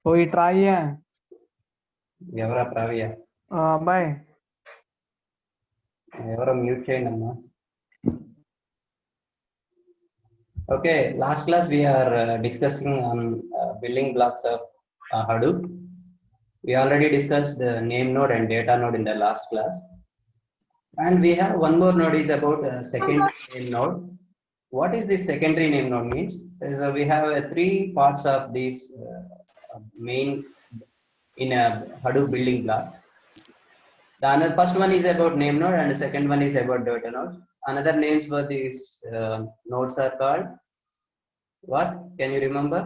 कोई ट्राई है? ఎవరా ప్రవ్య? अब्बाई ఎవరో మ్యూట్ చేయండి అమ్మా. Okay, last class we are discussing on building blocks of Hadoop. We already discussed the name node and data node in the last class, and we have one more node is about secondary name node. What is this secondary name node means? So we have three parts of this main in a Hadoop building blocks. The first one is about name node and the second one is about data node. Another names for these nodes are called what? Can you remember?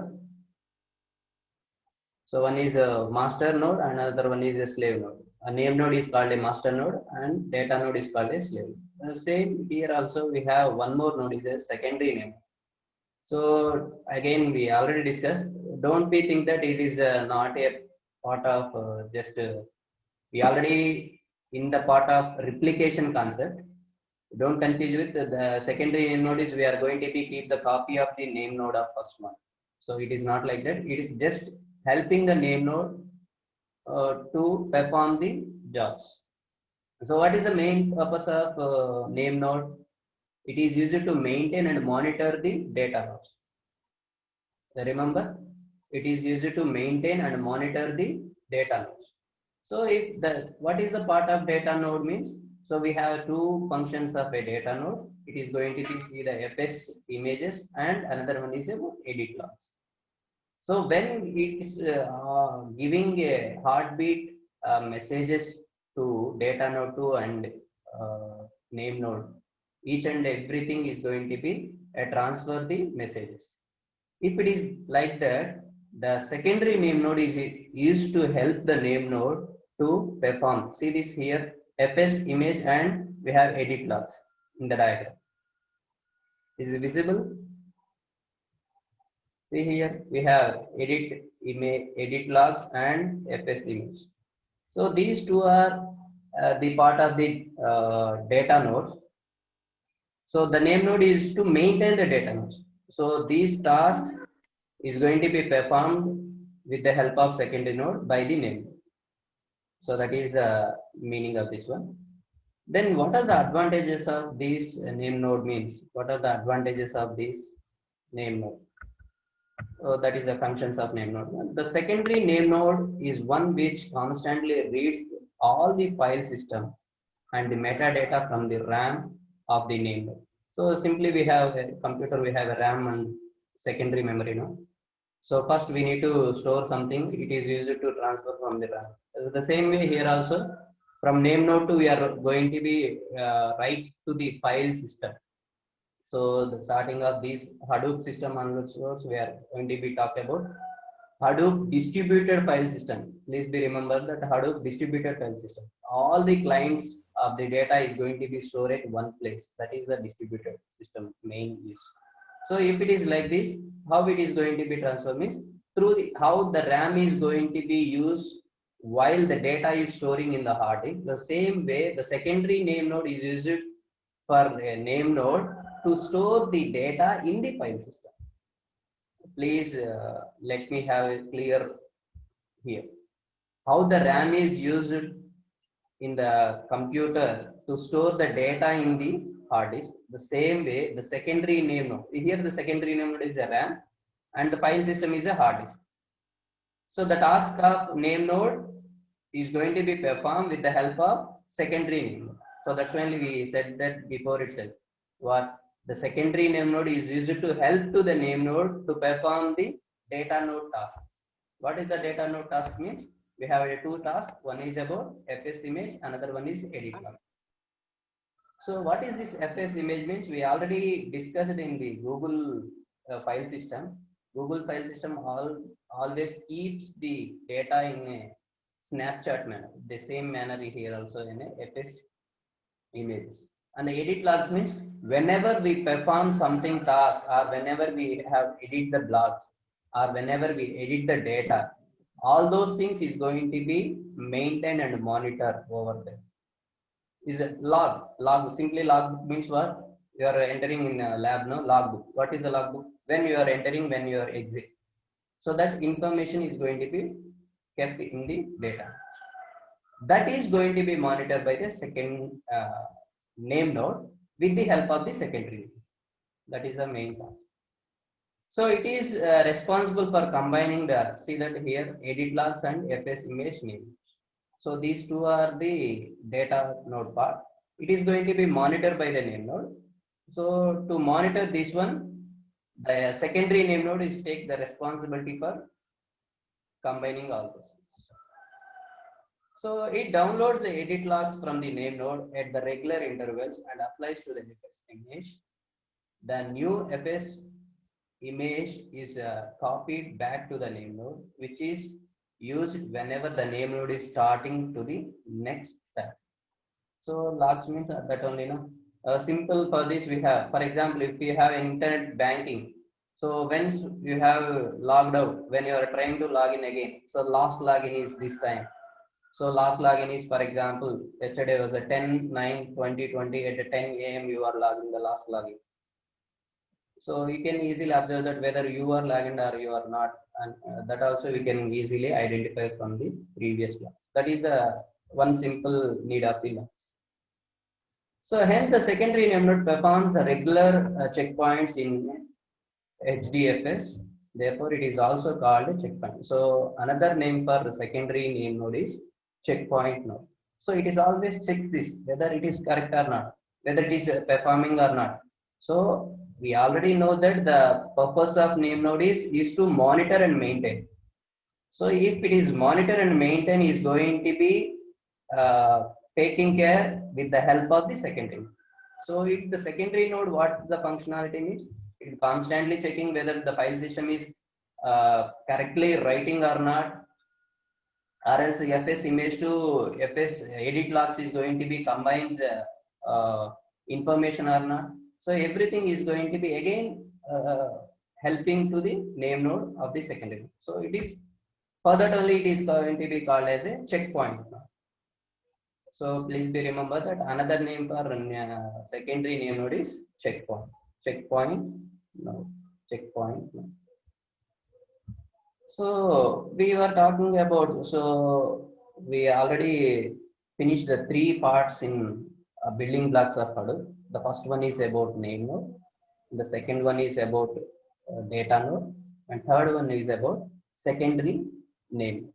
So one is a master node and another one is a slave node. A name node is called a master node and data node is called a slave. The same here also we have one more node is a secondary name. So again we already discussed. Don't be think that it is not a part of we already in the part of replication concept. Don't confuse with the secondary name node is we are going to be keep the copy of the name node of first one. So it is not like that. It is just helping the name node to perform the jobs. So what is the main purpose of name node? It is used to maintain and monitor the data nodes. Remember, it is used to maintain and monitor the data nodes. So if the what is the part of data node means? So we have two functions of a data node. It is going to be see the FS images and another one is about edit logs. So when it is giving a heartbeat messages to data node 2 and name node, each and everything is going to be transfer the messages. If it is like that, the secondary name node is used to help the name node to perform. See this here, FS image and we have edit logs in the diagram. Is it visible? See here, we have edit image, edit logs and FS image. So these two are the part of the data nodes. So the name node is to maintain the data nodes. So these tasks is going to be performed with the help of secondary node by the name. So that is the meaning of this one. Then what are the advantages of this name node means? What are the advantages of this name node? So that is the functions of name node. The secondary name node is one which constantly reads all the file system and the metadata from the RAM of the name node. So simply we have a computer, we have a RAM and secondary memory node. So first we need to store something. It is used to transfer from the RAM. The same way here also, from name node to we are going to be write to the file system. So the starting of this Hadoop system onwards, we are going to be talking about Hadoop distributed file system. Please be remember that Hadoop distributed file system. All the clients of the data is going to be stored at one place. That is the distributed system main use. So if it is like this, how it is going to be transformed means through the, how the RAM is going to be used while the data is storing in the hard disk. The same way the secondary name node is used for a name node to store the data in the file system. Please let me have it clear here. How the RAM is used in the computer to store the data in the hard disk. The same way, the secondary name node. Here, the secondary name node is a RAM, and the file system is a hard disk. So the task of name node is going to be performed with the help of secondary name node. So that's why we said that before itself. What the secondary name node is used to help to the name node to perform the data node tasks. What is the data node task means? We have a two tasks. One is about FS image, another one is edit log. So what is this FS image means? We already discussed in the Google file system. Google file system always keeps the data in a snapshot manner. The same manner here also in a FS images. And the edit logs means whenever we perform something task or whenever we have edit the blogs or whenever we edit the data, all those things is going to be maintained and monitored over there. Is a log simply log means what? You are entering in a lab, no logbook. What is the logbook? When you are entering, when you are exit. So that information is going to be kept in the data. That is going to be monitored by the second name node with the help of the secondary. That is the main task. So it is responsible for combining the, see that here, edit logs and FS image name. So these two are the data node part. It is going to be monitored by the name node. So to monitor this one, the secondary name node is take the responsibility for combining all those. So it downloads the edit logs from the name node at the regular intervals and applies to the FS image. The new FS image is copied back to the name node, which is used whenever the name node is starting to the next tab. So logs means that only, simple for this we have, for example, if you have internet banking, so when you have logged out, when you are trying to log in again, so last login is this time. So last login is, for example, yesterday was a 10/9/2020 at 10 a.m. you are logging the last login. So you can easily observe that whether you are logged or you are not, and that also we can easily identify from the previous log. That is the one simple need of the logs. So hence the secondary name node performs the regular checkpoints in HDFS. Therefore, it is also called a checkpoint. So another name for the secondary name node is checkpoint node. So it is always checks this whether it is correct or not, whether it is performing or not. So we already know that the purpose of name node is to monitor and maintain. So if it is monitor and maintain, is going to be taking care with the help of the secondary. So if the secondary node, what the functionality means, it is constantly checking whether the file system is correctly writing or not, or else FS image to FS edit logs is going to be combined information or not. So everything is going to be again helping to the name node of the secondary. So it is, for that only it is going to be called as a checkpoint. So please be remember that another name for secondary name node is checkpoint. Checkpoint node. Checkpoint node. So we were talking about, so we already finished the three parts in building blocks of Hadoop. The first one is about name node. The second one is about data node, and third one is about secondary name.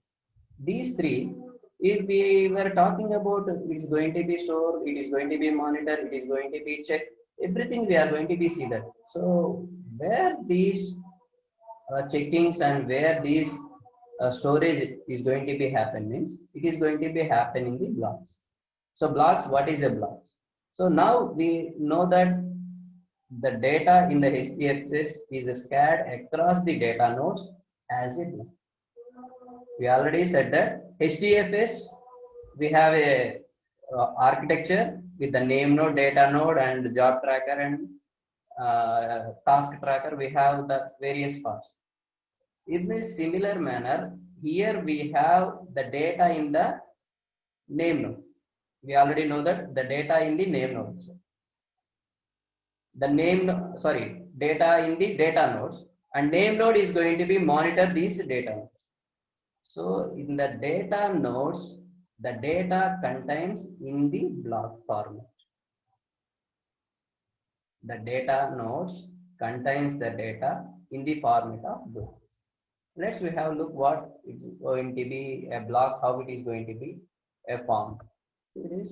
These three, if we were talking about, it is going to be stored, it is going to be monitored, it is going to be checked, everything we are going to be see that. So where these checkings and where these storage is going to be happen means, it is going to be happen in the blocks. So blocks, what is a block? So now we know that the data in the HDFS is scattered across the data nodes as a block. We already said that HDFS, we have a architecture with the name node, data node, and job tracker and task tracker. We have the various parts. In a similar manner, here we have the data in the name node. We already know that the data in the name nodes. The name, sorry, data in the data nodes, and name node is going to be monitor these data nodes. So in the data nodes, the data contains in the block format. The data nodes contains the data in the format of block. Let's we have a look what is going to be a block, how it is going to be a form. See this?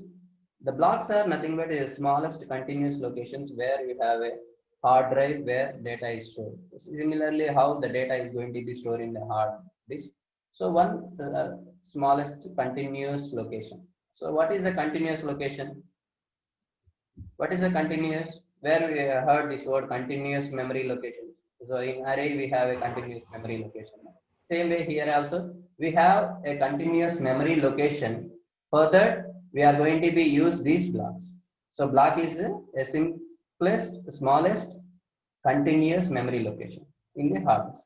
The blocks are nothing but the smallest continuous locations where you have a hard drive where data is stored. Similarly, how the data is going to be stored in the hard disk. So one smallest continuous location. So what is the continuous location? What is the continuous? Where we heard this word continuous memory location. So in array we have a continuous memory location. Same way here also we have a continuous memory location. Further, we are going to be use these blocks. So block is a simplest, smallest continuous memory location in the hard disk.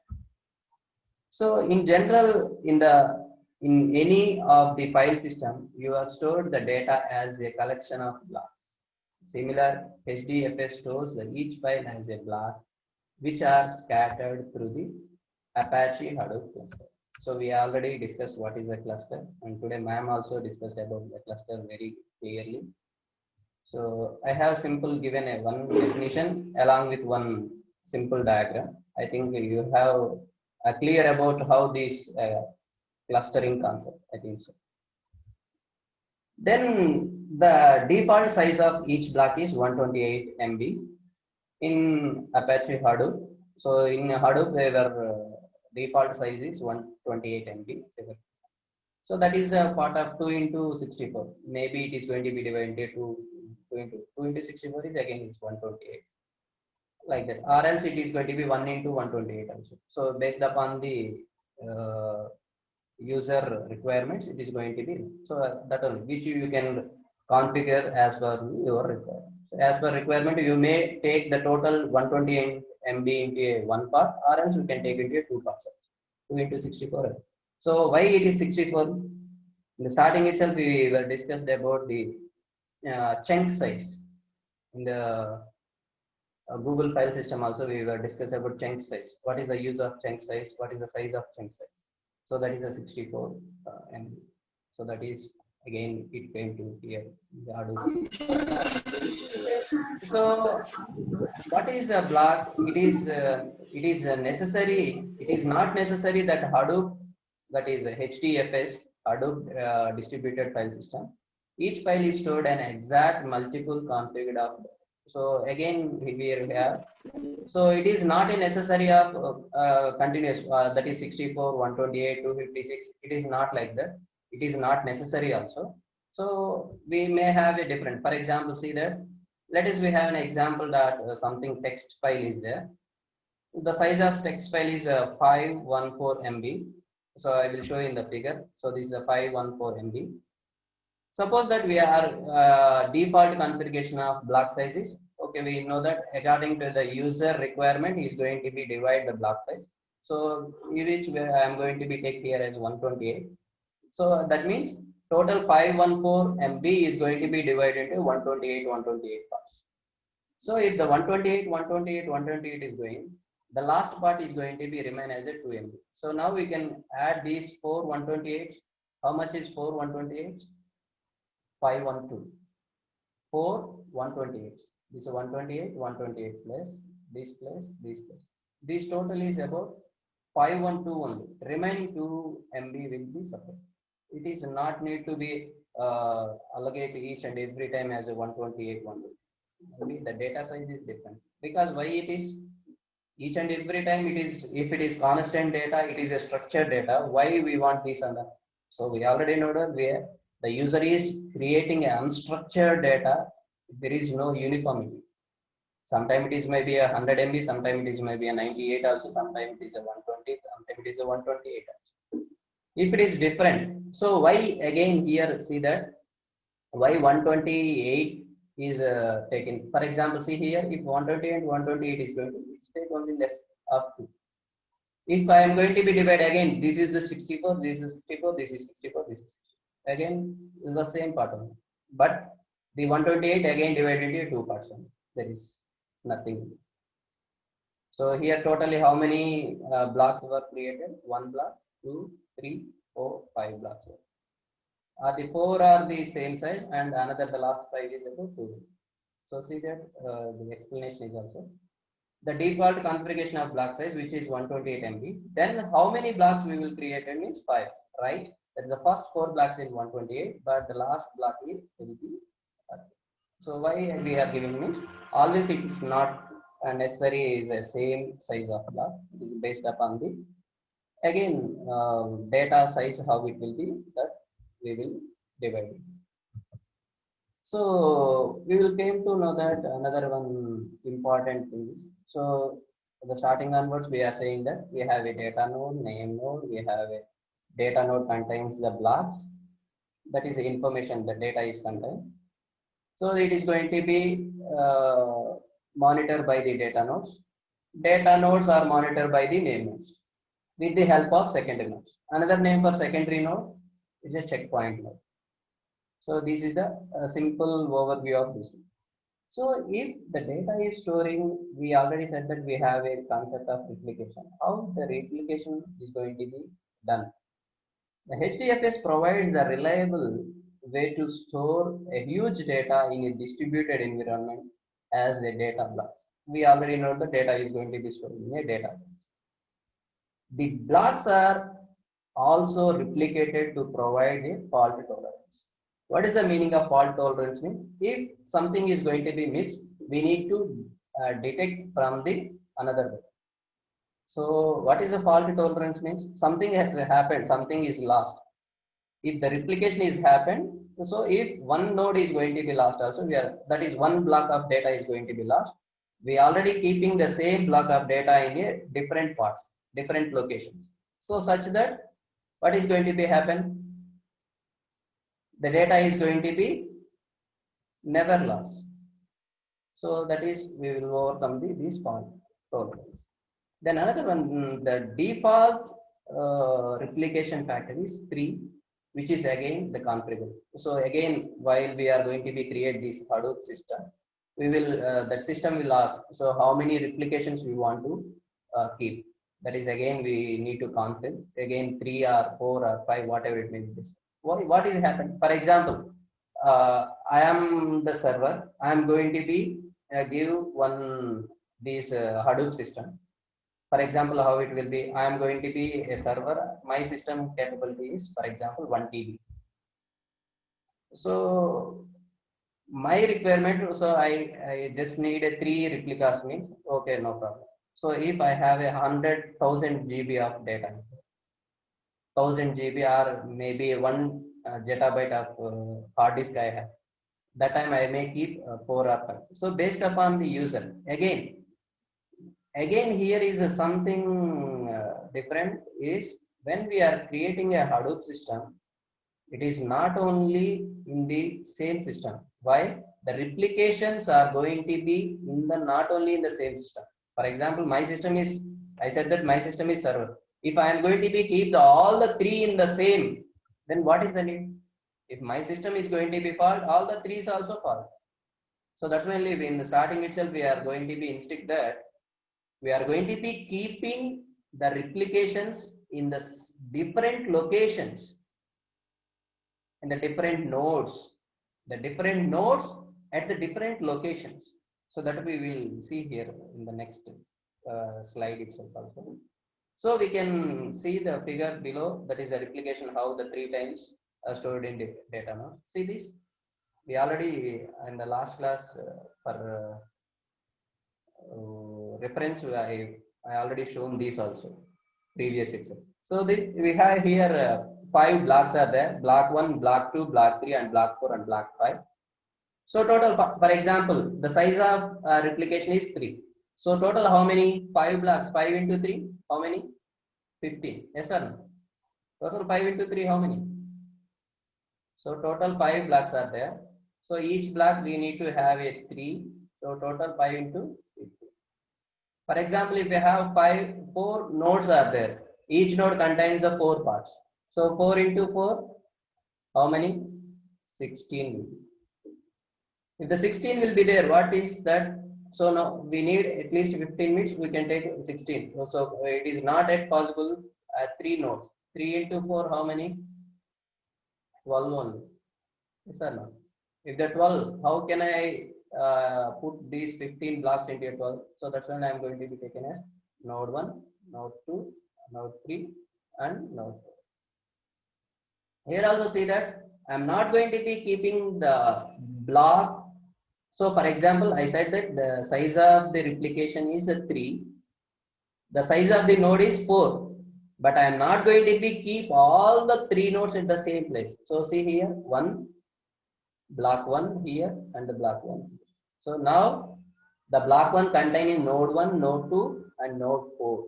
So in general, in any of the file system, you have stored the data as a collection of blocks. Similar, HDFS stores that each file has a block which are scattered through the Apache Hadoop cluster. So we already discussed what is a cluster, and today ma'am also discussed about the cluster very clearly. So I have simple given a one definition along with one simple diagram. I think you have a clear about how this clustering concept. I think so. Then the default size of each block is 128 MB in Apache Hadoop. So in Hadoop, our default size is 128 MB. So that is a part of 2 into 64. Maybe it is going to be divided into 2 into 64 is again is 128. Like that. Or else it is going to be 1 into 128 also. So based upon the user requirements, it is going to be that only which you can configure as per your requirement. So as per requirement, you may take the total 128 MB into a one part, or else you can take it into a two parts. 2 into 64. So why it is 64? In the starting itself, we were discussed about the chunk size. In the Google file system also, we were discussed about chunk size. What is the use of chunk size? What is the size of chunk size? So that is a 64 MB. So that is again it came to here. So what is a block? It is necessary. It is not necessary that Hadoop, that is HDFS, Hadoop distributed file system. Each file is stored an exact multiple configured of. So again here we have. So it is not a necessary of continuous that is 64, 128, 256. It is not like that. It is not necessary also. So we may have a different. For example, see that. Let us we have an example that something text file is there. The size of text file is 514 MB. So I will show you in the figure. So this is a 514 MB. Suppose that we are default configuration of block sizes. Okay, we know that according to the user requirement is going to be divide the block size. So which I am going to be take here as 128. So that means total 514 MB is going to be divided into 128 parts. So if the 128 is going, the last part is going to be remain as a 2 MB. So now we can add these 4 128. How much is 4 128? 512. 4 128. This is 128 plus this plus this plus. This total is about 512 only. Remaining 2 MB will be separate. It is not need to be allocate each and every time as a 128 only the data size is different, because why it is each and every time it is, if it is constant data, it is a structured data. Why we want this and that? So we already know that where the user is creating an unstructured data, there is no uniformity. Sometimes it is maybe a 100 MB, sometimes it is maybe a 98 also, sometimes it is a 120, sometimes it is a 128 also. If it is different, so why again here see that why 128 is taken. For example, see here if 128 and 128 is going to take only less up to. If I am going to be divided again, this is the 64, this is 64, this is 64, this is 64. Again is the same pattern, but the 128 again divided into 2 parts. There is nothing. So here totally how many blocks were created? 1 block, 2, 3, 4, 5 blocks. The 4 are the same size, and another the last 5 is about 2. So see that the explanation is also the default configuration of block size, which is 128 MB. Then how many blocks we will create? It means 5, right? That is the first 4 blocks in 128, but the last block is will be 5. So why we are giving means always it is not necessary is the same size of block. It is based upon the again data size, how it will be that we will divide it. So we will came to know that another one important thing is, so the starting onwards we are saying that we have a data node, name node, we have a data node contains the blocks, that is the information the data is contained. So it is going to be monitored by the data nodes. Data nodes are monitored by the name nodes with the help of secondary nodes. Another name for secondary node is a checkpoint node. So this is the simple overview of this. So if the data is storing, we already said that we have a concept of replication. How the replication is going to be done? The HDFS provides the reliable way to store a huge data in a distributed environment as a data block. We already know the data is going to be stored in a data. The blocks are also replicated to provide a fault tolerance. What is the meaning of fault tolerance? Means if something is going to be missed, we need to detect from the another way. So what is a fault tolerance means? Something has happened, something is lost. If the replication is happened, so if one node is going to be lost also, that is one block of data is going to be lost. We already keeping the same block of data in a different parts, different locations. So such that what is going to be happen? The data is going to be never lost. So that is we will overcome this fault tolerance. Then another one, the default replication factor is 3, which is again the configurable. So again, while we are going to be create this Hadoop system, we will that system will ask, so how many replications we want to keep. That is again we need to configure again 3 or 4 or 5, whatever it may be. What is happen? For example, I am the server. I am going to be give one this Hadoop system. For example, how it will be, I am going to be a server, my system capability is, for example, 1 TB. So my requirement, so I just need a 3 replicas means, okay, no problem. So if I have 100,000 GB of data, 1000 GB or maybe 1 zettabyte of hard disk I have, that time I may keep 4 or 5. So based upon the user, again here is something different is when we are creating a Hadoop system, it is not only in the same system. Why? The replications are going to be in the not only in the same system. For example, my system is, I said that my system is server. If I am going to be keep all the 3 in the same, then what is the need? If my system is going to be fault, all the 3 is also fault. So that's why in the starting itself we are going to be instinct that we are going to be keeping the replications in the different locations, in the different nodes at the different locations. So that we will see here in the next slide itself also. So we can see the figure below, that is the replication, how the 3 times are stored in data. Now see this, we already in the last class for reference, I already shown these also previous itself. So we have here 5 blocks are there: block 1, block 2, block 3, and block 4 and block 5. So total, for example, the size of replication is 3. So total how many? 5 blocks. 5 into 3, how many? 15. Yes or no? Total 5 into 3, how many? So total 5 blocks are there. So each block we need to have a 3. So total 5 into 15. For example, if you have 4 nodes are there, each node contains the 4 parts. So 4 into 4, how many? 16. If the 16 will be there, what is that? So now we need at least 15 minutes, we can take 16. So it is not yet possible at 3 nodes. 3 into 4, how many? 12 only. Yes or no? If the 12, how can I put these 15 blocks into a 12? So that's when I am going to be taken as node 1, node 2, node 3, and node 4. Here also see that I am not going to be keeping the block. So for example, I said that the size of the replication is 3. The size of the node is 4. But I am not going to be keep all the 3 nodes in the same place. So see here, 1, block 1 here, and the block 1. So now the block 1 containing node 1, node 2, and node 4.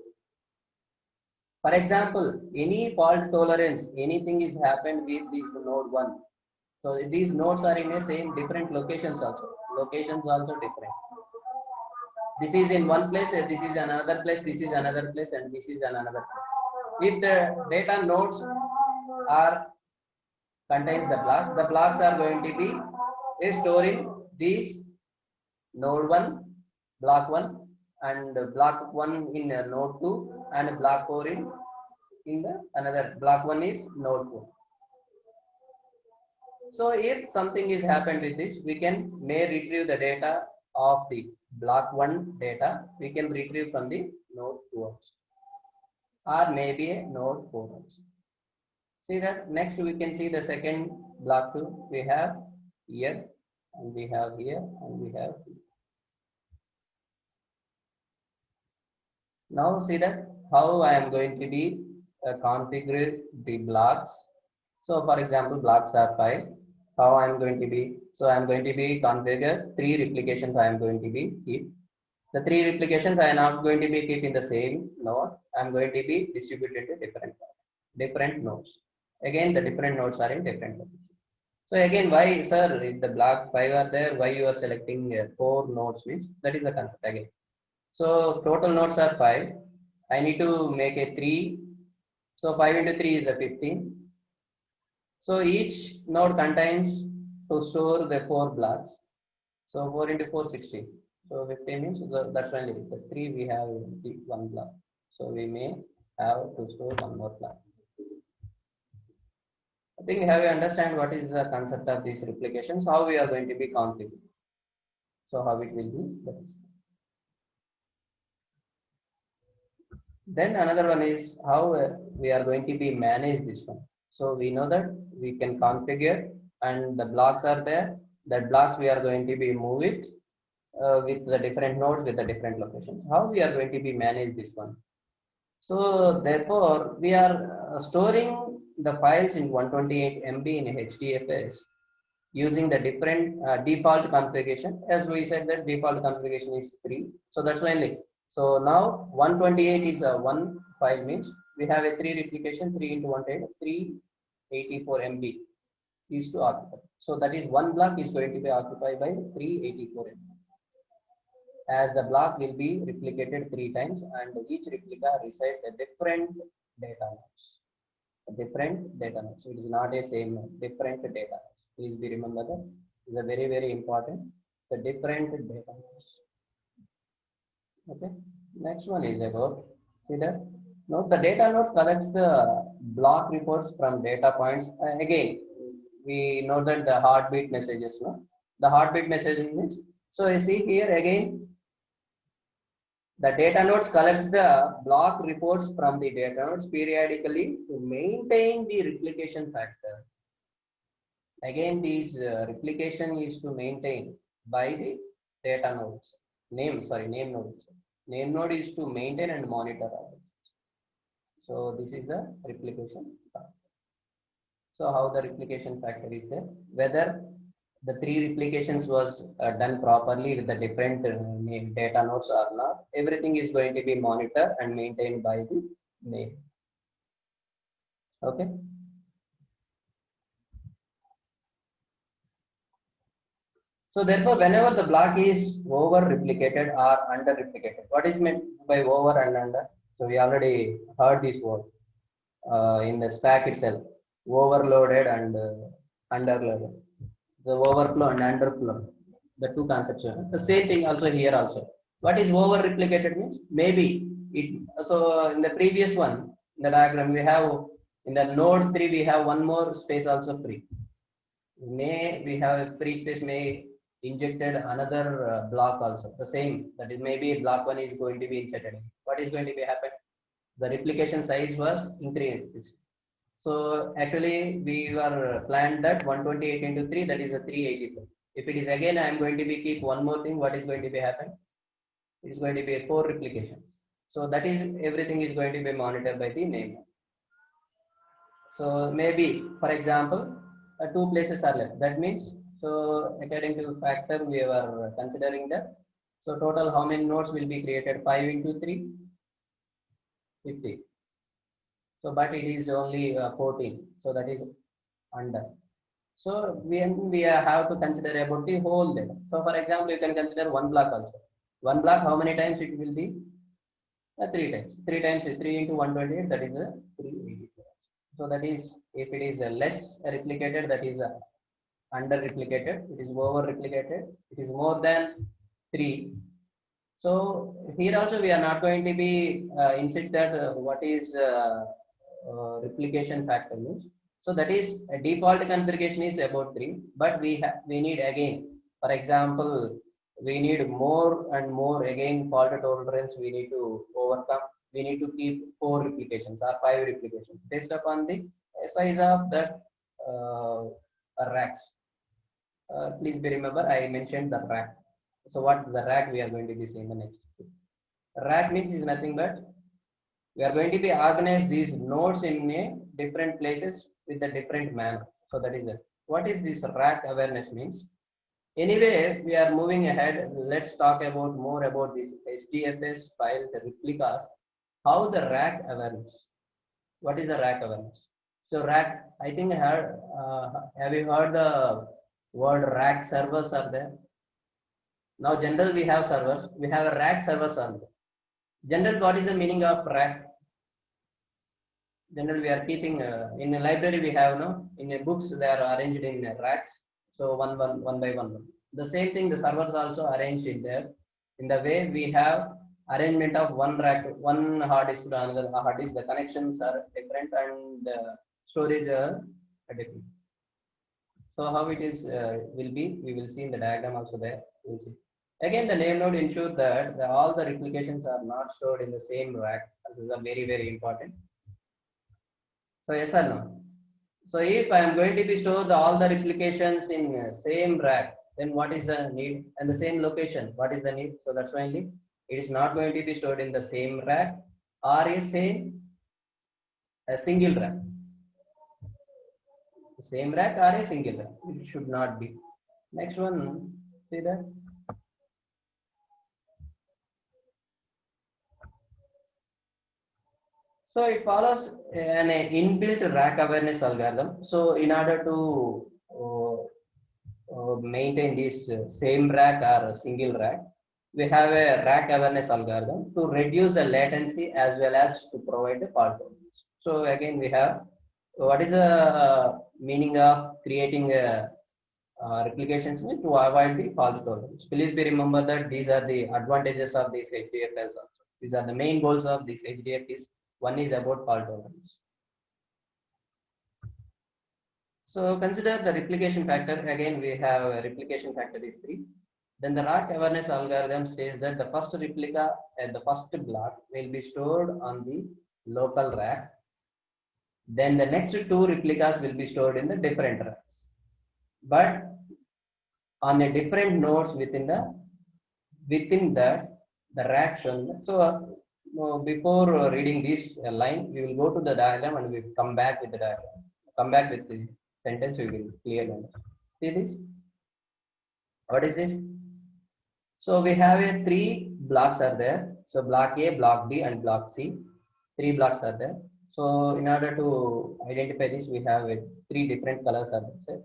For example, any fault tolerance, anything is happened with the node 1. So these nodes are in the same different locations also. Locations also different. This is in one place, this is another place, this is another place, and this is another place. If the data nodes are contains the blocks are going to be storing these node 1, block 1, and block 1 in node 2, and block 4 in the another block 1 is node 4. So if something is happened with this, we may retrieve the data of the block 1 data, we can retrieve from the node 2 also, or maybe a node 4 also. See that next we can see the second block 2, we have here, and we have here, and we have here. Now see that how I am going to be configure the blocks. So for example, blocks are 5. How I am going to be? So I am going to be configure 3 replications. I am going to be keep. The 3 replications I am not going to be keep in the same node. I am going to be distributed to different nodes. Again, the different nodes are in different locations. So again, why, sir, if the block 5 are there, why you are selecting 4 nodes means that is the concept again. So total nodes are 5. I need to make a 3. So 5 into 3 is a 15. So each node contains to store the 4 blocks. So 4 into 4, 16. So 15 means that's why the 3 we have the 1 block. So we may have to store 1 more block. I think have you understand what is the concept of these replications, how we are going to be configured. So how it will be. Then another one is how we are going to be manage this one. So we know that we can configure and the blocks are there. That blocks we are going to be move it with the different nodes with the different locations. How we are going to be manage this one. So therefore we are storing the files in 128 MB in HDFS using the different default configuration. As we said that default configuration is 3. So that's why so now 128 is a 1 file means we have a 3 replication, 3 into 110, 384 MB is to occupy. So that is 1 block is going to be occupied by 384 MB. As the block will be replicated 3 times and each replica resides a different data nodes. Different data nodes. So it is not a same node, different data nodes. Please be remember that. It is a very, very important. It's a different data nodes. Okay. Next one is about, see that. Now the data node collects the block reports from data points. Again, we know that the heartbeat messages, no? The heartbeat messaging is, so you see here again, the data nodes collects the block reports from the data nodes periodically to maintain the replication factor. Again, these replication is to maintain by the data nodes. Name nodes. Name node is to maintain and monitor. So this is the replication factor. So how the replication factor is there? Whether the 3 replications was done properly with the different data nodes or not, everything is going to be monitored and maintained by the name. Okay. So therefore, whenever the block is over replicated or under replicated, what is meant by over and under? So we already heard this word in the stack itself, overloaded and underloaded. The overflow and underflow, the 2 concepts. The same thing also here also. What is over replicated means? Maybe it. So in the previous one, in the diagram we have in the node 3 we have one more space also free. We have a free space may injected another block also. The same, that is maybe block 1 is going to be inserted. What is going to be happen? The replication size was increased. So actually we were planned that 128 into 3, that is a 384. If it is again I am going to be keep one more thing, what is going to be happen? It is going to be a 4 replication. So that is everything is going to be monitored by the name. So maybe for example 2 places are left. That means so according to factor we were considering that. So total how many nodes will be created? 5 into 3, 50. So but it is only 14. So that is under. So we have to consider about the whole data. So for example, you can consider 1 block also. 1 block, how many times it will be? 3 times. 3 times is 3 into 128, that is a 384. So that is, if it is less replicated, that is under replicated. It is over replicated. It is more than 3. So here also we are not going to be insert that what is replication factor means. So that is a default configuration is about 3, but we need again, for example, we need more and more again fault tolerance we need to overcome. We need to keep 4 replications or 5 replications based upon the size of that racks. Please be remember I mentioned the rack. So what the rack we are going to be seeing the next. Rack means is nothing but we are going to be organize these nodes in a different places with a different manner. So that is it. What is this rack awareness means? Anyway, we are moving ahead. Let's talk about more about these HDFS files, replicas. How the rack awareness? What is the rack awareness? So rack, I think I heard. Have you heard the word rack servers are there? Now, general we have servers. We have a rack servers on there. General, what is the meaning of rack? General, we are keeping in a library. We have no in a books they are arranged in racks. So one by one. The same thing the servers also arranged in there. In the way we have arrangement of one rack, one hard disk to another hard disk. The connections are different and storage are different. So how it is will be, we will see in the diagram also there. We'll see. Again, the name node ensures that all the replications are not stored in the same rack. This is a very important. So yes or no? So if I am going to be stored all the replications in same rack, then what is the need? And the same location, what is the need? So that's why it is not going to be stored in the same rack or a single rack. Same rack or a single rack. It should not be. Next one, see that. So it follows an inbuilt rack awareness algorithm. So in order to maintain this same rack or a single rack, we have a rack awareness algorithm to reduce the latency as well as to provide the fault tolerance. So again, we have what is the meaning of creating a replications to avoid the fault tolerance. Please be remember that these are the advantages of these HDFs also. These are the main goals of this HDFs. One is about fault tolerance. So consider the replication factor. Again, we have a replication factor is 3. Then the rack awareness algorithm says that the first replica at the first block will be stored on the local rack. Then the next 2 replicas will be stored in the different racks, but on a different nodes within the rack shown. So before reading this line, we will go to the diagram and we will come back with the diagram. Come back with the sentence. We will clearly understand. See this? What is this? So we have a 3 blocks are there. So block A, block B, and block C. 3 blocks are there. So in order to identify this, we have 3 different colors are there.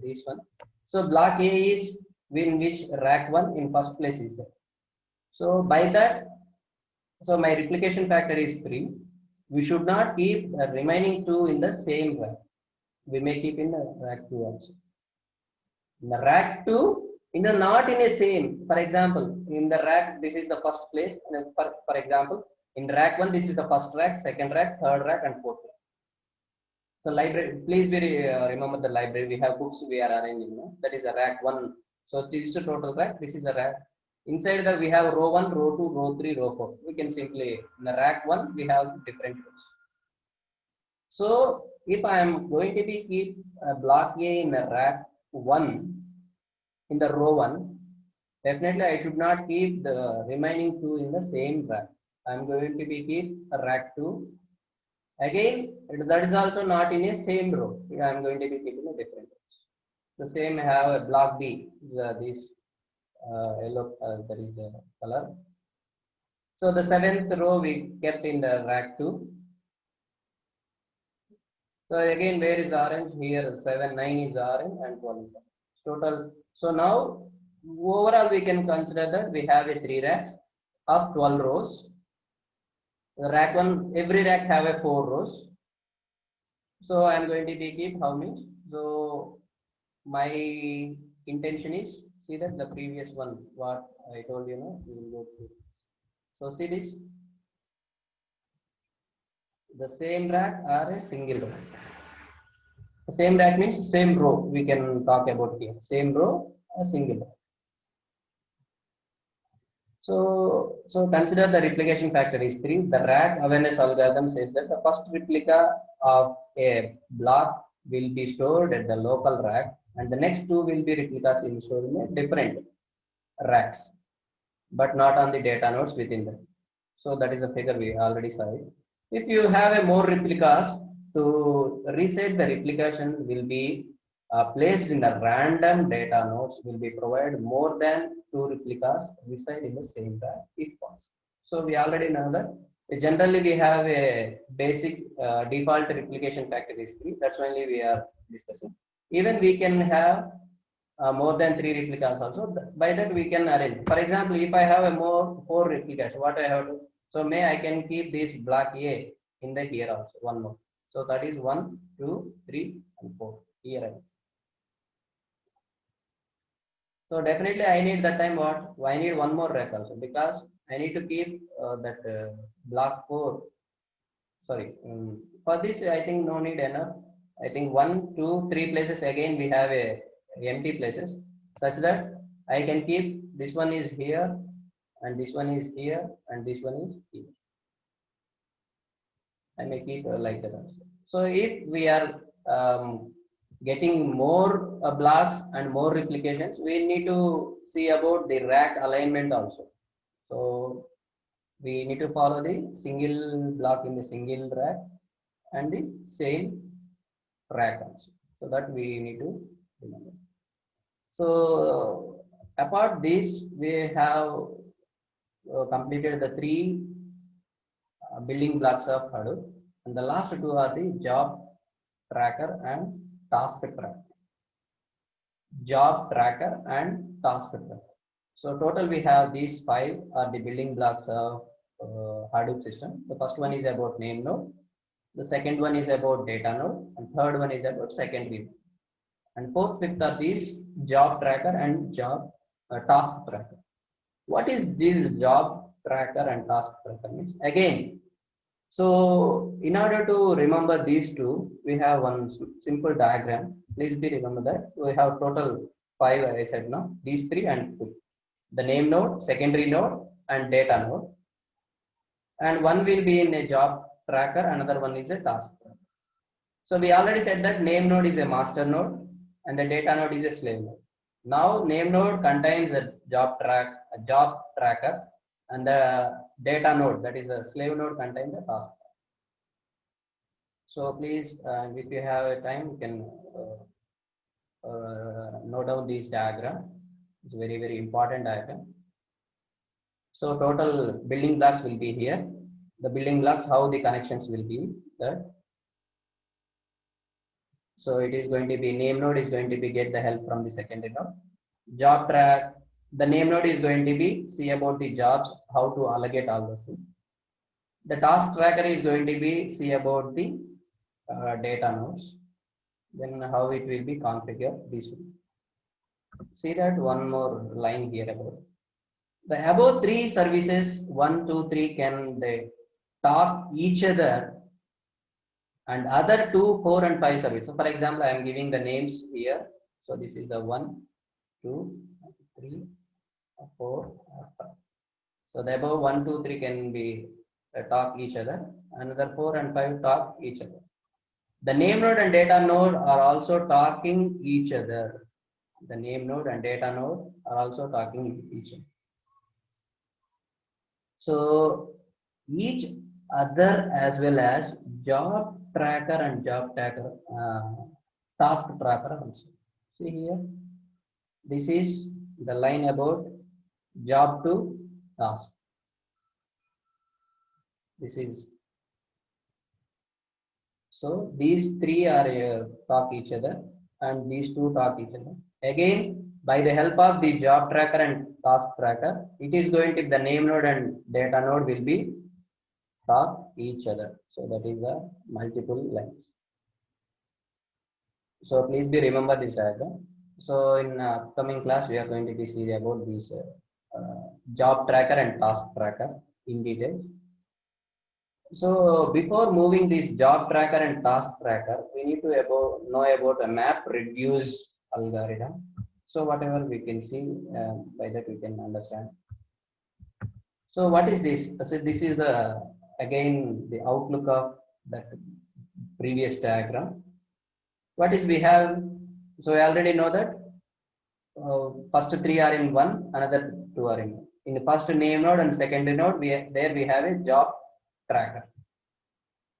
This one. So block A is in which rack 1 in first place is there. So by that, so my replication factor is 3. We should not keep the remaining 2 in the same rack. We may keep in the rack 2 also. In the rack 2, in the not in a same. For example, in the rack, this is the first place. And for example, in rack 1, this is the first rack, second rack, third rack, and fourth rack. So library, please be remember the library. We have books we are arranging. No? That is the rack 1. So this is the total rack. This is the rack. Inside that we have row 1, row 2, row 3, row 4. We can simply in the rack 1 we have different rows. So if I am going to be keep block A in the rack 1 in the row 1, definitely I should not keep the remaining 2 in the same rack. I am going to be keep a rack 2. Again, that is also not in a same row. I am going to be keeping a different rows. The same I have a block B. This yellow that is a color. So the 7th row we kept in the rack 2. So again, where is orange? Here 7, 9 is orange and 12 is orange. Total. So now overall we can consider that we have a 3 racks of 12 rows. The rack 1, every rack have a 4 rows. So I am going to be keep how many? So my intention is See that the previous one, what I told you, no, we will go through. So see this, the same rack or a single rack. The same rack means same row. We can talk about here. Same row, a single rack. So consider the replication factor is 3. The rack awareness algorithm says that the first replica of a block will be stored at the local rack, and the next two will be replicas stored in a different racks, but not on the data nodes within them. So that is the figure we already saw it. If you have a more replicas, to reset the replication will be placed in the random data nodes will be provided more than 2 replicas reside in the same rack if possible. So we already know that generally we have a basic default replication factor is 3. That's only we are discussing. Even we can have more than 3 replicas also. By that we can arrange. For example, if I have a more 4 replicas, what I have to? So I can keep this block A in the here also one more. So that is 1, 2, 3, and 4 here. So definitely I need that time what? I need one more rack also, because I need to keep that block 4. Sorry, for this I think no need enough. I think 1, 2, 3 places again we have a empty places, such that I can keep this one is here, and this one is here, and this one is here. I may keep like that also. So if we are getting more blocks and more replications, we need to see about the rack alignment also. So we need to follow the single block in the single rack and the same rack also. So that we need to remember. So apart this, we have completed the 3 building blocks of Hadoop, and the last 2 are the job tracker and task tracker. Job tracker and task tracker. So total we have these 5 are the building blocks of Hadoop system. The first one is about name node, the second one is about data node, and third one is about secondary. And fourth, fifth are these job tracker and job task tracker. What is this job tracker and task tracker means? Again, so in order to remember these two, we have one simple diagram. Please be remember that we have total 5 I said now, these 3 and 2. The name node, secondary node, and data node. And one will be in a job tracker, another one is a task tracker. So we already said that name node is a master node and the data node is a slave node. Now name node contains a job tracker, and the data node, that is a slave node, contains the task. So please, if you have time, you can note down this diagram. It's a very, very important diagram. So total building blocks will be here. The building blocks, how the connections will be that. So it is going to be name node is going to be get the help from the secondary node. Job track, the name node is going to be see about the jobs, how to allocate all those things. The task tracker is going to be see about the data nodes, then how it will be configured this way. See that one more line here about the above 3 services 1, 2, 3 can they talk each other, and other 2, 4, and 5 services. So for example, I am giving the names here. So this is the 1, 2, 3, 4, 5. So the above 1, 2, 3 can be talk each other. Another 4 and 5 talk each other. The name node and data node are also talking each other. The name node and data node are also talking each other. So each other as well as job tracker and job tracker, task tracker also. See here, this is the line about job to task. This is so these 3 are talk each other, and these 2 talk each other. Again, by the help of the job tracker and task tracker, it is going to the name node and data node will be talk each other. So that is the multiple lines. So please be remember this diagram. So in upcoming class, we are going to be seeing about this job tracker and task tracker in detail. So before moving this job tracker and task tracker, we need to know about a map reduce algorithm. So whatever we can see, by that we can understand. So what is this? So this is the again the outlook of that previous diagram. What is we have? So we already know that first three are in one, another two are in one. In the first name node and second node, there we have a job tracker.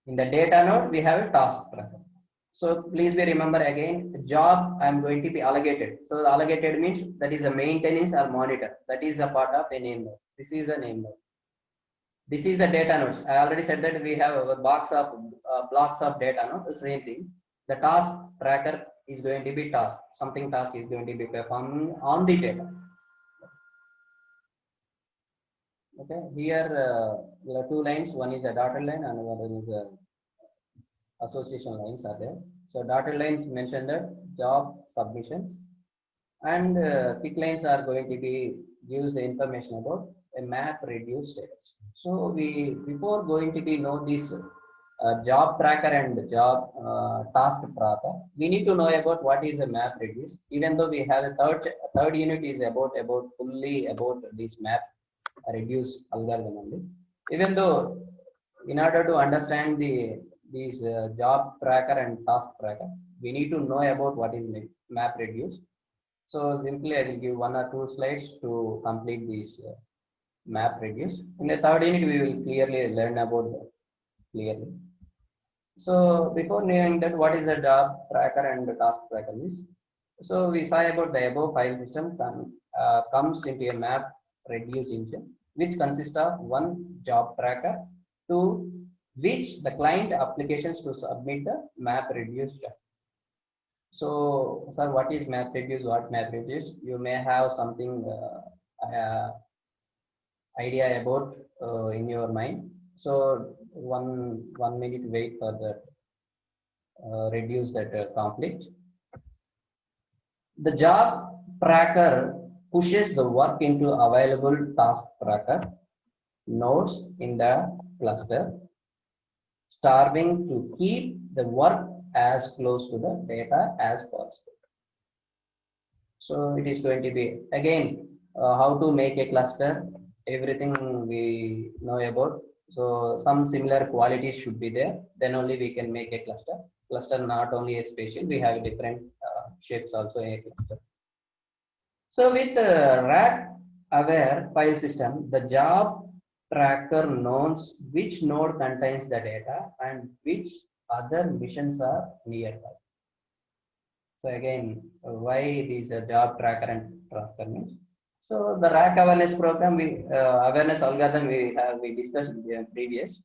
In the data node, we have a task tracker. So please be remember again, job I am going to be allocated. So the allocated means that is a maintenance or monitor. That is a part of a name node. This is a name node. This is the data nodes. I already said that we have a box of blocks of data node. The same thing. The task tracker is going to be task. Something task is going to be performed on the data. Okay. Here there are two lines. One is a dotted line and one is a association lines are there. So dotted lines mention that job submissions and tick lines are going to be gives the information about a map reduce status. So we before going to be know this job tracker and job task tracker, we need to know about what is a map reduce. Even though we have a third unit is about fully about this map reduce algorithm only. Even though in order to understand these job tracker and task tracker, we need to know about what is map reduce. So simply I will give one or two slides to complete this map reduce. In the third unit, we will clearly learn about that clearly. So before knowing that what is the job tracker and the task tracker means, so we saw about the above file system comes into a map reduce engine, which consists of one job tracker to which the client applications to submit the map reduce job. So, sir, what is map reduce? What map reduce? You may have something idea about in your mind. So, one minute wait for the reduce that conflict. The job tracker pushes the work into available task tracker nodes in the cluster, starving to keep the work as close to the data as possible. So it is going to be again how to make a cluster. Everything we know about. So some similar qualities should be there. Then only we can make a cluster. Cluster not only a spatial, we have different shapes also in a cluster. So with rack aware file system, the job tracker knows which node contains the data and which other missions are nearby. So again, why these job tracker and transfer means. So the rack awareness program, awareness algorithm we discussed previous.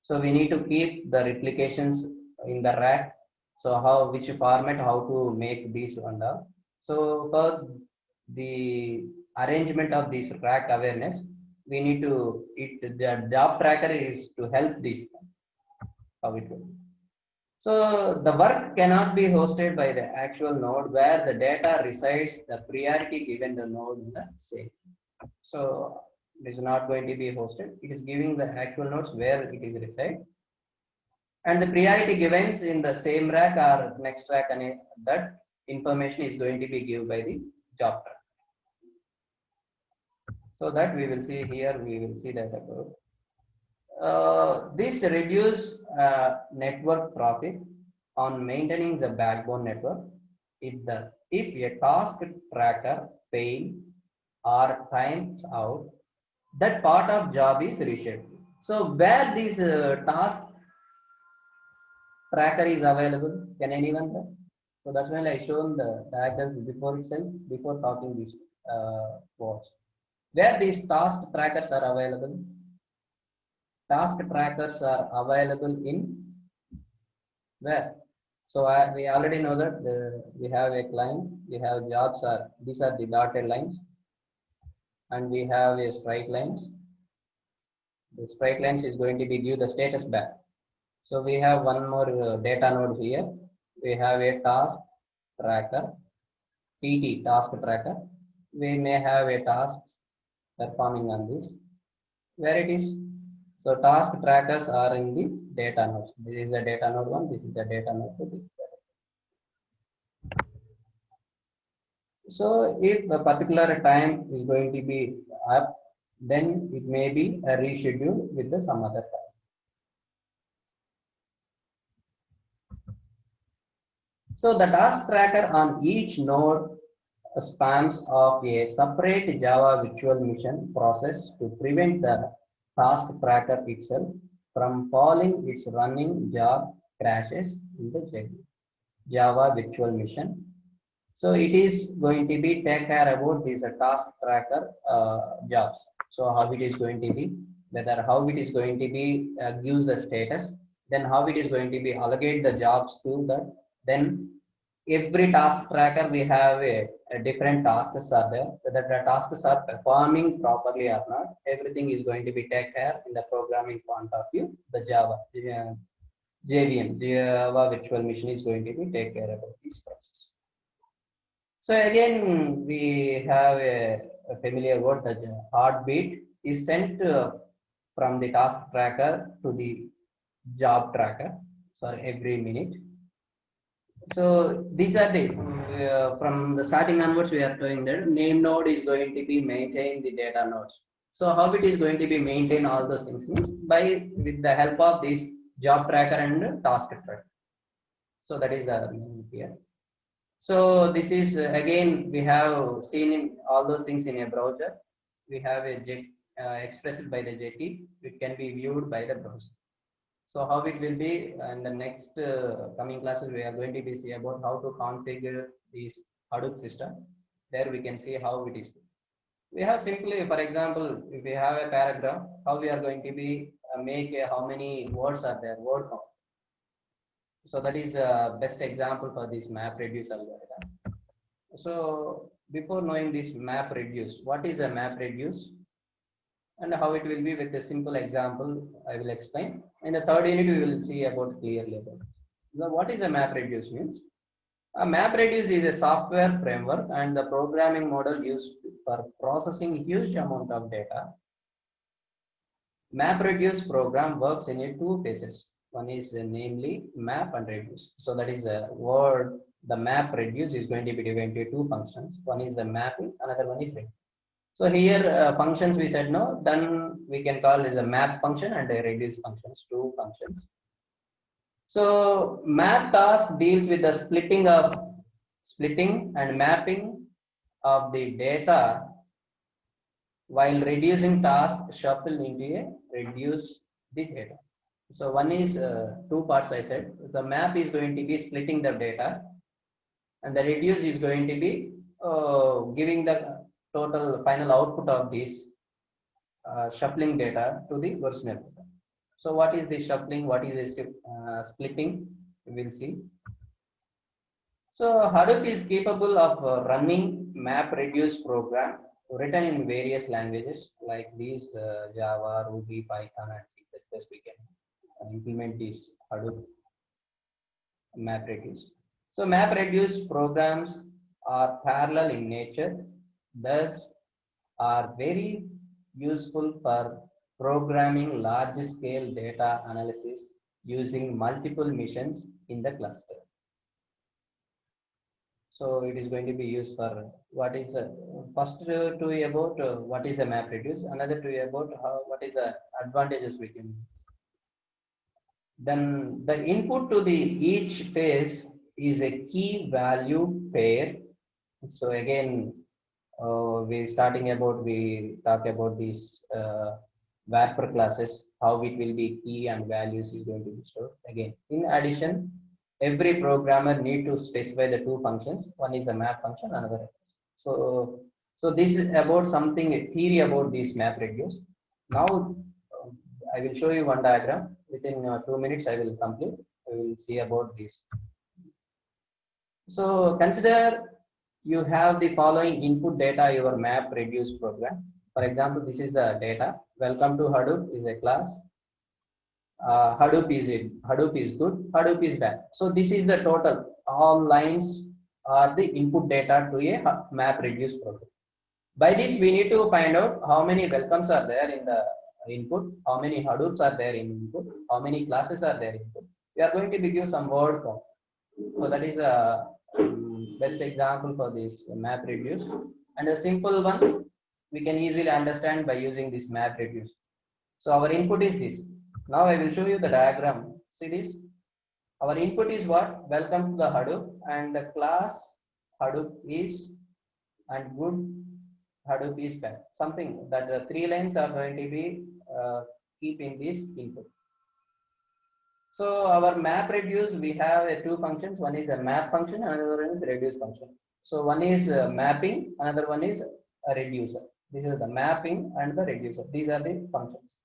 So we need to keep the replications in the rack. So which format, how to make these and all. So for the arrangement of this rack awareness, we need to the job tracker is to help this how it will. So the work cannot be hosted by the actual node where the data resides, the priority given the node in the same. So it is not going to be hosted. It is giving the actual nodes where it is reside. And the priority given in the same rack or next rack, and that information is going to be given by the job track. So that we will see here, we will see that about. This reduce network traffic on maintaining the backbone network. If a task tracker fail or times out, that part of job is rescheduled. So where this task tracker is available, can anyone tell? So that's when I shown the diagram before itself, before talking these words. Where these task trackers are available? Task trackers are available in where? So we already know that we have a client, we have jobs these are the dotted lines, and we have a straight lines. The straight lines is going to be give the status back. So we have one more data node here. We have a task tracker. TT, task tracker. We may have a task performing on this. Where it is? So task trackers are in the data nodes. This is the data node 1, this is the data node 2. So if a particular time is going to be up, then it may be rescheduled with the some other time. So the task tracker on each node spans of a separate Java virtual machine process to prevent the task tracker itself from falling its running job crashes in the Java virtual machine. So it is going to be take care about these task tracker jobs. So how it is going to be, whether how it is going to be gives the status, then how it is going to be allocate the jobs to that. Then every task tracker we have a different tasks are there. Whether the tasks are performing properly or not, everything is going to be take care in the programming point of view. The Java JVM, Java Virtual Machine is going to be take care about this process. So again, we have a familiar word that heartbeat is sent from the task tracker to the job tracker for every minute. So these are the from the starting onwards we are doing that name node is going to be maintain the data nodes. So how it is going to be maintain all those things means by with the help of this job tracker and task tracker. So that is the here. So this is again we have seen in all those things in a browser. We have a jet expressed by the Jetty. It can be viewed by the browser. So how it will be in the next coming classes we are going to be see about how to configure this Hadoop system. There we can see how it is. We have simply, for example, if we have a paragraph, how we are going to be make how many words are there, word count. So that is the best example for this map reduce algorithm. So before knowing this map reduce, what is a map reduce and how it will be with a simple example, I will explain. In the third unit, we will see about clearly about. So what is a map reduce means? A map reduce is a software framework and the programming model used for processing huge amount of data. Map reduce program works in a two phases. One is namely map and reduce. So that is a word. The map reduce is going to be divided into two functions. One is the mapping, another one is reduce. So here functions we said no, then we can call it a map function and a reduce functions, two functions. So map task deals with the splitting and mapping of the data, while reducing task shuffle into a reduce the data. So one is two parts I said. The map is going to be splitting the data and the reduce is going to be giving the total final output of this shuffling data to the original data. So what is the shuffling? What is the splitting? We will see. So Hadoop is capable of running map reduce program written in various languages like these Java, Ruby, Python, and C++. We can implement this Hadoop map reduce. So map reduce programs are parallel in nature, thus are very useful for programming large scale data analysis using multiple missions in the cluster. So it is going to be used for what is the first two about what is a map reduce, another two about what is the advantages we can use. Then the input to the each phase is a key value pair. So again, we talk about these wrapper classes, how it will be key and values is going to be stored. Again, in addition, every programmer need to specify the two functions. One is a map function, another. So this is about something a theory about this map reduce. Now I will show you one diagram. Within 2 minutes, I will complete. I will see about this. So consider you have the following input data your map reduce program. For example, this is the data. Welcome to Hadoop is a class. Hadoop is good, Hadoop is bad. So this is the total, all lines or the input data to a MapReduce program. By this, we need to find out how many welcomes are there in the input, how many Hadoops are there in input, how many classes are there in input. We are going to give you some word count. So that is a best example for this MapReduce. And a simple one, we can easily understand by using this MapReduce. So our input is this. Now I will show you the diagram. See this? Our input is what? Welcome to the Hadoop, and the class Hadoop is, and good Hadoop is bad. Something that the 3 lines are going to be keep in this input. So our MapReduce, we have 2 functions. One is a map function, another one is a reduce function. So one is mapping, another one is a reducer. This is the mapping and the reducer. These are the functions.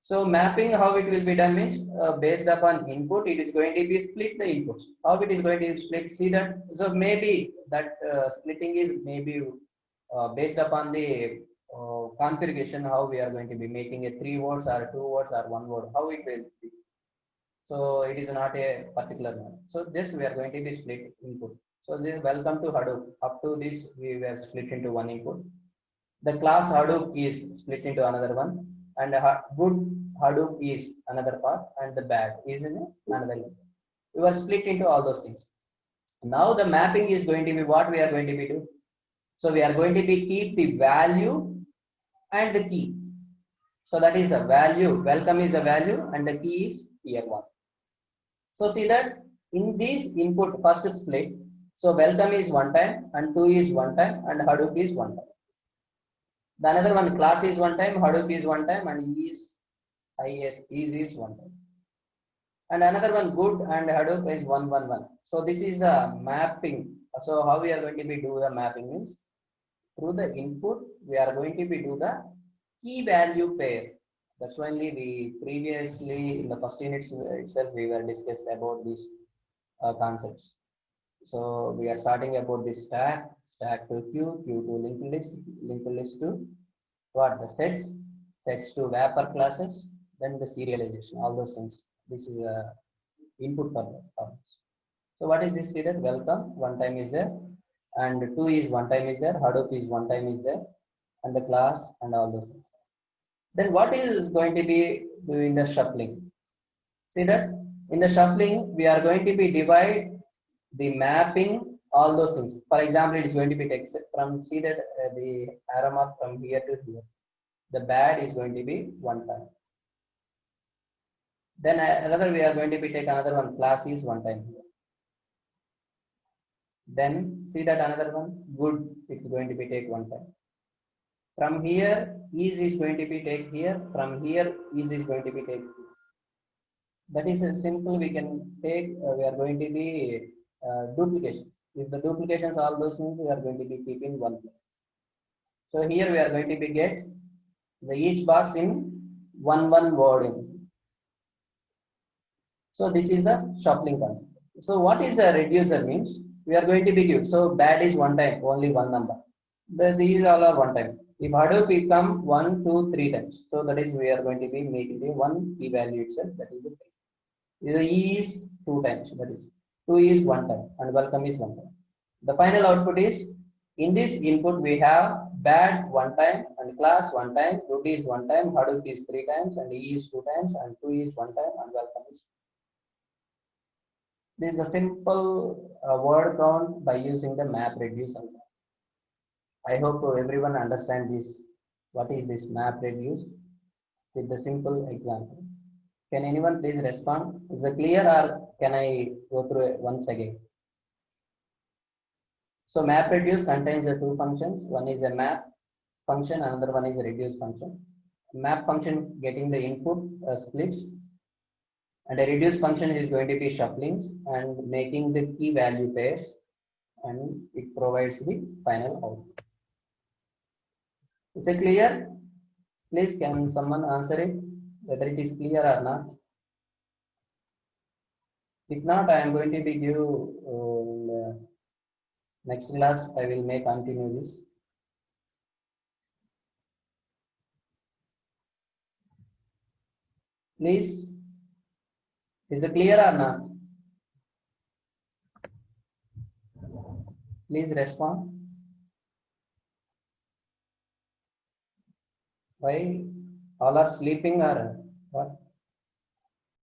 So mapping, how it will be done means based upon input, it is going to be split the inputs. How it is going to split? See that. So maybe that splitting is maybe based upon the configuration, how we are going to be making a 3 words or 2 words or 1 word, how it will be. So it is not a particular one. So this we are going to be split input. So this welcome to Hadoop. Up to this we were split into 1 input. The class Hadoop is split into another one, and good Hadoop is another part, and the bad is in another input. We were split into all those things. Now the mapping is going to be what we are going to be do. So we are going to be keep the value and the key. So that is the value. Welcome is a value, and the key is here 1. So see that in this input first split. So welcome is 1 time, and 2 is 1 time, and Hadoop is 1 time. The another one class is 1 time, Hadoop is 1 time, and is 1 time. And another one good and Hadoop is 1 1 1. So this is a mapping. So how we are going to be do the mapping means through the input we are going to be do the key value pair. That's why we previously in the first unit itself we were discussed about these concepts. So we are starting about this stack to queue to linked list to what? The sets to wrapper classes, then the serialization, all those things. This is a input purpose. So what is this? See that welcome 1 time is there, and 2 is 1 time is there, Hadoop is 1 time is there, and the class and all those things. Then what is going to be doing the shuffling? See that in the shuffling we are going to be divide the mapping, all those things. For example, it is going to be text from, see that the arrow mark from here to here. The bad is going to be 1 time. Then another we are going to be take another one, class is 1 time here. Then see that another one, good, it's going to be take 1 time. From here, is going to be take here. From here, is going to be take here. That is simple. We can take. We are going to be duplication. If the duplications, all those things, we are going to be keeping 1 place. So here we are going to be get the each box in 1 word in. So this is the shuffling concept. So what is a reducer means? We are going to be give. So bad is 1 time, only 1 number. These all are 1 time. If Hadoop become 1, 2, 3 times, so that is we are going to be making the 1 key value itself. That is the 3. The E is 2 times. That is 2 is 1 time, and welcome is 1 time. The final output is in this input we have bad 1 time, and class 1 time, root is 1 time, Hadoop is 3 times, and E is 2 times, and 2 is 1 time, and welcome is. This is a simple word count by using the MapReduce. I hope everyone understands this. What is this MapReduce? With the simple example. Can anyone please respond? Is it clear, or can I go through it once again? So MapReduce contains the 2 functions. One is a map function, another one is a reduce function. Map function getting the input splits, and a reduce function is going to be shufflings and making the key value pairs, and it provides the final output. Is it clear? Please, can someone answer it, whether it is clear or not? If not, I am going to be give next class. I will may continue this. Please, is it clear or not? Please respond. Why all are sleeping or what?